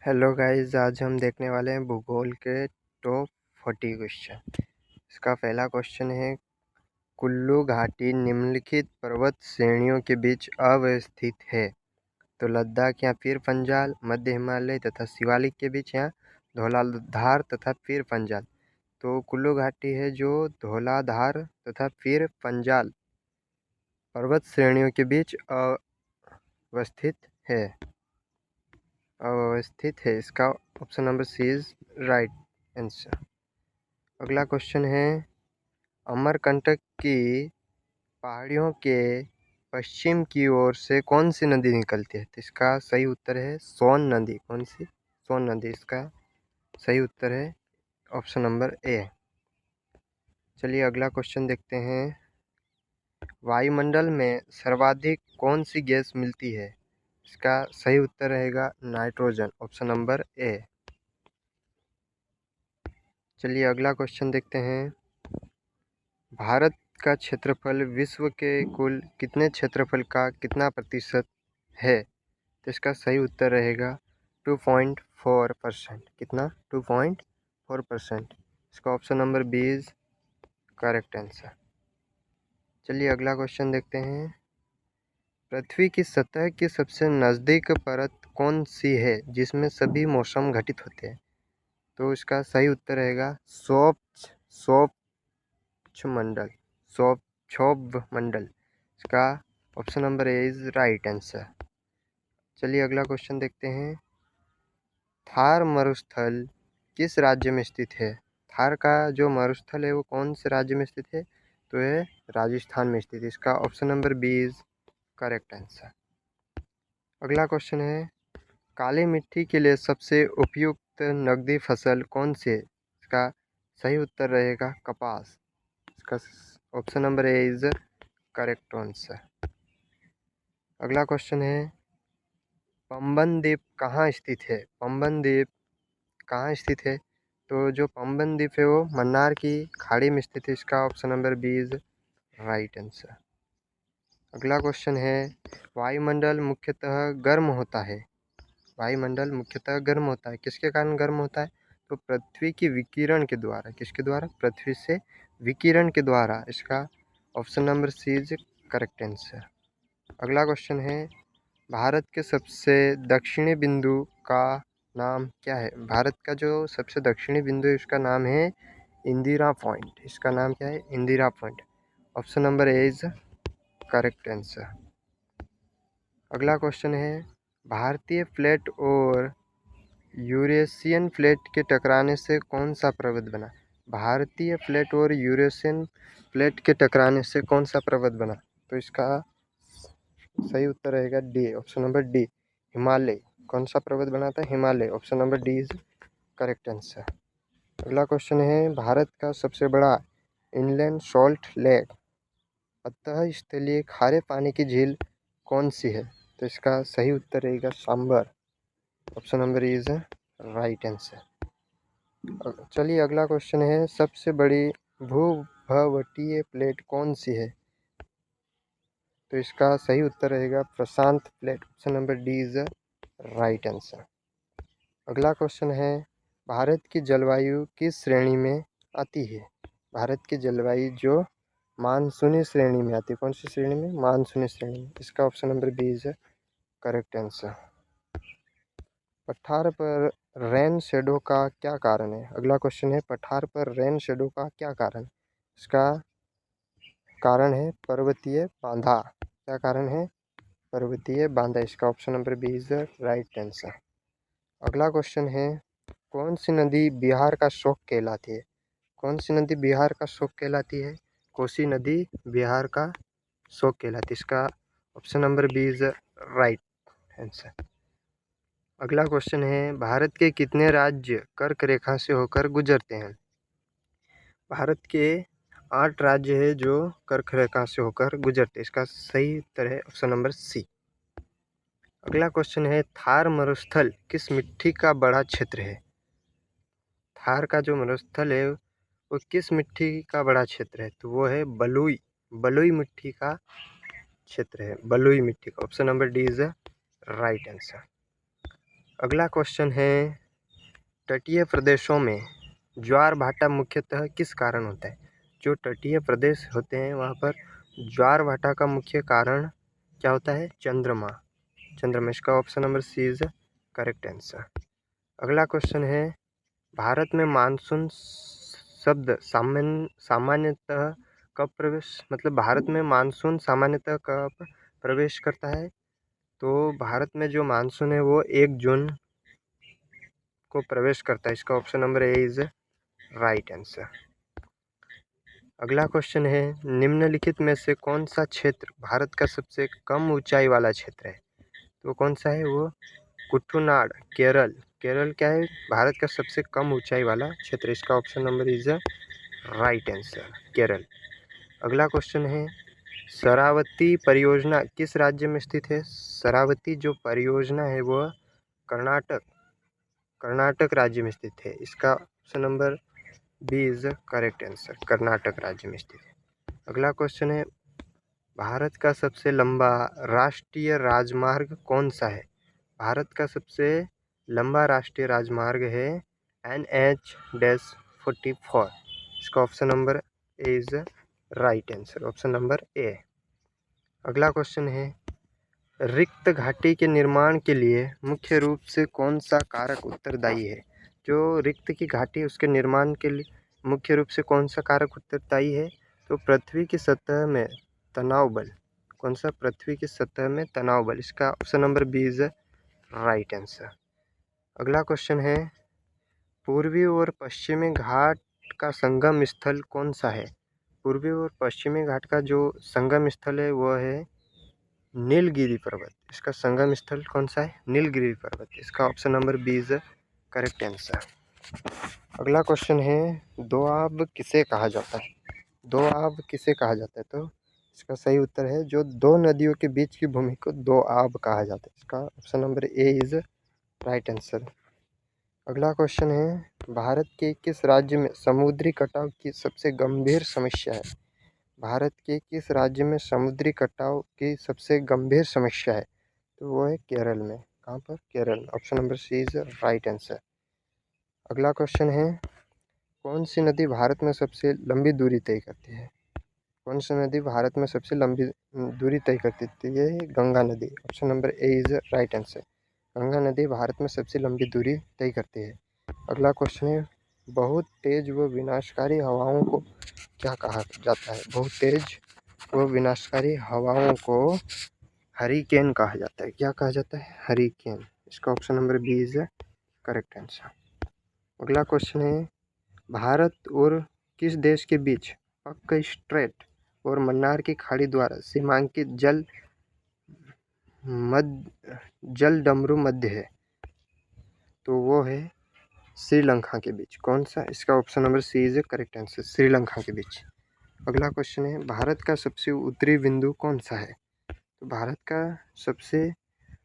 Hello guys, आज हम देखने वाले हैं भूगोल के टॉप 40 क्वेश्चन। इसका पहला क्वेश्चन है, कुल्लू घाटी निम्नलिखित पर्वत श्रेणियों के बीच अवस्थित है। तो लद्दाख या फिर पंजाल, मध्य हिमालय तथा शिवालिक के बीच या धौलाधार तथा फिर पंजाल। तो कुल्लू घाटी है जो धौलाधार तथा फिर पंजाल पर्वत श्रेणियों के बीच अवस्थित है। इसका option number C is right answer. अगला क्वेश्चन है, अमरकंटक की पहाड़ियों के पश्चिम की ओर से कौन सी नदी निकलती है? तो इसका सही उत्तर है सोन नदी। कौन सी? सोन नदी इसका सही उत्तर है, ऑप्शन नंबर ए। चलिए अगला क्वेश्चन देखते हैं, वायुमंडल में सर्वाधिक कौन सी गैस मिलती है? इसका सही उत्तर रहेगा नाइट्रोजन, ऑप्शन नंबर ए। चलिए अगला क्वेश्चन देखते हैं, भारत का क्षेत्रफल विश्व के कुल कितने क्षेत्रफल का कितना प्रतिशत है? तो इसका सही उत्तर रहेगा 2.4%। कितना? 2.4%। इसका option number B is correct answer. चलिए अगला क्वेश्चन देखते हैं, पृथ्वी की सतह की सबसे नज़दीक परत कौन सी है जिसमें सभी मौसम घटित होते हैं? तो इसका सही उत्तर रहेगा मंडल, क्षोभ मंडल। इसका option number A is right answer. चलिए अगला क्वेश्चन देखते हैं, थार मरुस्थल किस राज्य में स्थित है? थार का जो मरुस्थल है वो कौन से राज्य में स्थित है? तो ये राजस्थान में स्थित है। इसका option number B is correct answer. अगला क्वेश्चन है, काली मिट्टी के लिए सबसे उपयुक्त नकदी फसल कौन सी है? इसका सही उत्तर रहेगा कपास। इसका option number A is correct answer. अगला क्वेश्चन है, पंबन द्वीप कहाँ स्थित है? पंबन द्वीप कहाँ स्थित है? तो जो पंबन द्वीप है वो मन्नार की खाड़ी में स्थित है। इसका option number B is right answer. अगला क्वेश्चन है, वायुमंडल मुख्यतः गर्म होता है। वायुमंडल मुख्यतः गर्म होता है, किसके कारण गर्म होता है? तो पृथ्वी की विकिरण के द्वारा। किसके द्वारा? पृथ्वी से विकिरण के द्वारा। इसका option number C is correct answer. अगला क्वेश्चन है, भारत के सबसे दक्षिणी बिंदु का नाम क्या है? भारत का जो सबसे दक्षिणी बिंदु है उसका नाम है इंदिरा पॉइंट। इसका नाम क्या है? Indira point. Option number A is correct answer. अगला क्वेश्चन है, भारतीय प्लेट और यूरेशियन प्लेट के टकराने से कौन सा पर्वत बना? भारतीय प्लेट और यूरेशियन प्लेट के टकराने से कौन सा पर्वत बना? तो इसका सही उत्तर रहेगा D, option number D, Himalaya. कौन सा पर्वत बना था? Himalaya. Option number D is correct answer. अगला क्वेश्चन है, भारत का सबसे बड़ा इनलैंड सॉल्ट लेक अतः स्थलीय खारे पानी की झील कौन सी है? तो इसका सही उत्तर रहेगा सांबर, option number is right answer. चलिए अगला क्वेश्चन है, सबसे बड़ी भूभवटीय प्लेट कौन सी है? तो इसका सही उत्तर रहेगा प्रशांत plate, option number D is right answer. अगला क्वेश्चन है, भारत की जलवायु किस श्रेणी में आती है? भारत की जलवायु जो मानसूनी श्रेणी में आती है। कौन सी श्रेणी में? मानसूनी श्रेणी में। इसका option number B is correct answer. पठार पर रेन शेडो का क्या कारण है? अगला क्वेश्चन है, पठार पर रेन शेडो का क्या कारण? इसका कारण है पर्वतीय बांधा। क्या कारण है? पर्वतीय बांधा। इसका option number B is right answer. अगला क्वेश्चन है, कौन सी नदी बिहार का शोक कहलाती है? कौन सी नदी बिहार का शोक कहलाती है? कोसी नदी बिहार का शोक कहलाती है। इसका option number B is right answer. अगला क्वेश्चन है, भारत के कितने राज्य कर्क रेखा से होकर गुजरते हैं? भारत के 8 राज्य है जो कर्क रेखा से होकर गुजरते हैं। इसका सही उत्तर है ऑप्शन नंबर सी। अगला क्वेश्चन है, थार मरुस्थल किस मिट्टी का बड़ा क्षेत्र है? थार का जो मरुस्थल है वो किस मिट्टी का बड़ा क्षेत्र है? तो वो है बलुई, बलुई मिट्टी का क्षेत्र है, बलुई मिट्टी का। Option number D is right answer. अगला क्वेश्चन है, तटीय प्रदेशों में ज्वार भाटा मुख्यतः किस कारण होता है? जो तटीय प्रदेश होते हैं वहाँ पर ज्वार भाटा का मुख्य कारण क्या होता है? चंद्रमा। चंद्रमा, इसका option number C is correct answer. अगला क्वेश्चन है, भारत में मानसून शब्द सामान्यतः कब प्रवेश, मतलब भारत में मानसून सामान्यतः कब प्रवेश करता है? तो भारत में जो मानसून है वो 1 जून को प्रवेश करता है। इसका option number A is right answer. अगला क्वेश्चन है, निम्नलिखित में से कौन सा क्षेत्र भारत का सबसे कम ऊंचाई वाला क्षेत्र है? तो कौन सा है वो? कुट्टूनाड, केरल। केरल क्या है? भारत का सबसे कम ऊंचाई वाला क्षेत्र। इसका option number is right answer, Kerala. अगला क्वेश्चन है, शरावती परियोजना किस राज्य में स्थित है? शरावती जो परियोजना है वो कर्नाटक राज्य में स्थित है। इसका option number B is correct answer, Karnataka राज्य में स्थित है। अगला क्वेश्चन है, भारत का सबसे लंबा राष्ट्रीय राजमार्ग कौन सा है? भारत का सबसे लंबा राष्ट्रीय राजमार्ग है NH-44। इसका option number A is right answer, option number A. अगला क्वेश्चन है, रिक्त घाटी के निर्माण के लिए मुख्य रूप से कौन सा कारक उत्तरदायी है? जो रिक्त की घाटी है उसके निर्माण के लिए मुख्य रूप से कौन सा कारक उत्तरदायी है? तो पृथ्वी की सतह में तनाव बल। कौन सा? पृथ्वी की सतह में तनाव बल। इसका option number B is right answer. अगला क्वेश्चन है, पूर्वी और पश्चिमी घाट का संगम स्थल कौन सा है? पूर्वी और पश्चिमी घाट का जो संगम स्थल है वो है नीलगिरी पर्वत। इसका संगम स्थल कौन सा है? नीलगिरी पर्वत। इसका option number B is correct answer. अगला क्वेश्चन है, दोआब किसे कहा जाता है? दोआब किसे कहा जाता है? तो इसका सही उत्तर है, जो दो नदियों के बीच की भूमि को दोआब कहा जाता है। इसका option number A is right answer. अगला क्वेश्चन है, भारत के किस राज्य में समुद्री कटाव की सबसे गंभीर समस्या है? भारत के किस राज्य में समुद्री कटाव की सबसे गंभीर समस्या है? तो वो है केरल में। कहाँ पर? Kerala. Option number C is right answer. अगला क्वेश्चन है, कौन सी नदी भारत में सबसे लंबी दूरी तय करती है? कौन सी नदी भारत में सबसे लंबी दूरी तय करती है? ये है गंगा नदी। Option number A is right answer. Ganga नदी भारत में सबसे लंबी दूरी तय करती है। अगला क्वेश्चन है, बहुत तेज व विनाशकारी हवाओं को क्या कहा जाता है? बहुत तेज व विनाशकारी हवाओं को हरिकेन कहा जाता है। क्या कहा जाता है? हरिकेन। इसका option number B is correct answer. अगला क्वेश्चन है, भारत और किस देश के बीच पक्का स्ट्रेट और मन्नार की खाड़ी द्वारा सीमांकित जल डमरू मध्य है? तो वो है श्रीलंका के बीच। कौन सा? इसका option number C is correct answer, Sri Lanka के बीच। अगला क्वेश्चन है, भारत का सबसे उत्तरी बिंदु कौन सा है? तो भारत का सबसे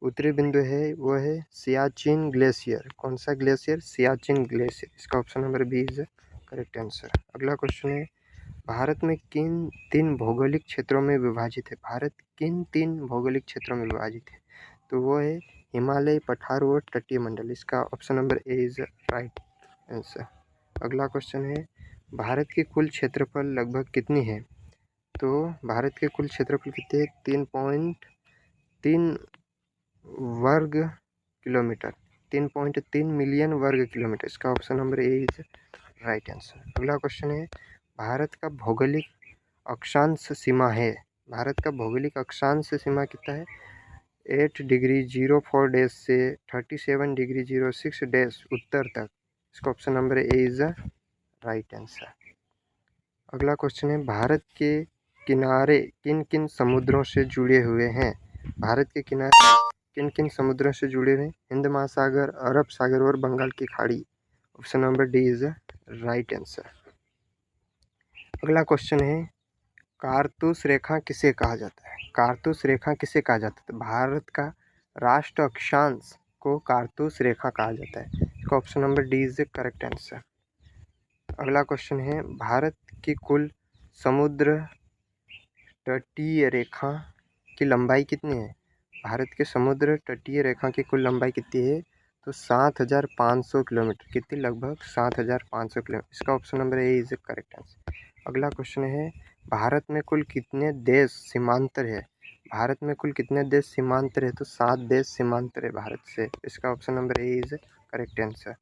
उत्तरी बिंदु है वो है सियाचिन ग्लेशियर। कौन सा ग्लेशियर? सियाचिन ग्लेशियर। इसका option number B is correct answer. अगला क्वेश्चन है, भारत में किन 3 भौगोलिक क्षेत्रों में विभाजित है? भारत किन 3 भौगोलिक क्षेत्रों में विभाजित है? तो वो है हिमालय, पठार और तटीय मंडल। इसका option number A is right answer. अगला क्वेश्चन है, भारत की कुल क्षेत्रफल लगभग कितनी है? तो भारत के कुल क्षेत्रफल कितने? 3.3 वर्ग किलोमीटर, 3.3 मिलियन वर्ग किलोमीटर। इसका option number A is right answer. अगला क्वेश्चन है, भारत का भौगोलिक अक्षांश सीमा है। भारत का भौगोलिक अक्षांश सीमा कितना है? 8 डिग्री 04 डैश से 37 डिग्री 06 डैश उत्तर तक। इसका option number A is right answer. अगला क्वेश्चन है, भारत के किनारे किन किन समुद्रों से जुड़े हुए हैं? भारत के किनारे किन किन समुद्रों से जुड़े हुए हैं? हिंद महासागर, अरब सागर और बंगाल की खाड़ी। Option number D is right answer. अगला क्वेश्चन है, कारतूस रेखा किसे कहा जाता है? कारतूस रेखा किसे कहा जाता है? तो भारत का राष्ट्र अक्षांश को कारतूस रेखा कहा जाता है। इसका option number D is correct answer. अगला क्वेश्चन है, भारत की कुल समुद्र तटीय रेखा की लंबाई कितनी है? भारत के समुद्र तटीय रेखा की कुल लंबाई कितनी है? तो 7,500 किलोमीटर, कितनी लगभग 7,500 किलोमीटर। इसका option number A is correct answer. अगला क्वेश्चन है, भारत में कुल कितने देश सीमांतर है। भारत में कुल कितने देश सीमांतर है, तो 7 देश सीमांतर है भारत से। इसका option number A is correct answer.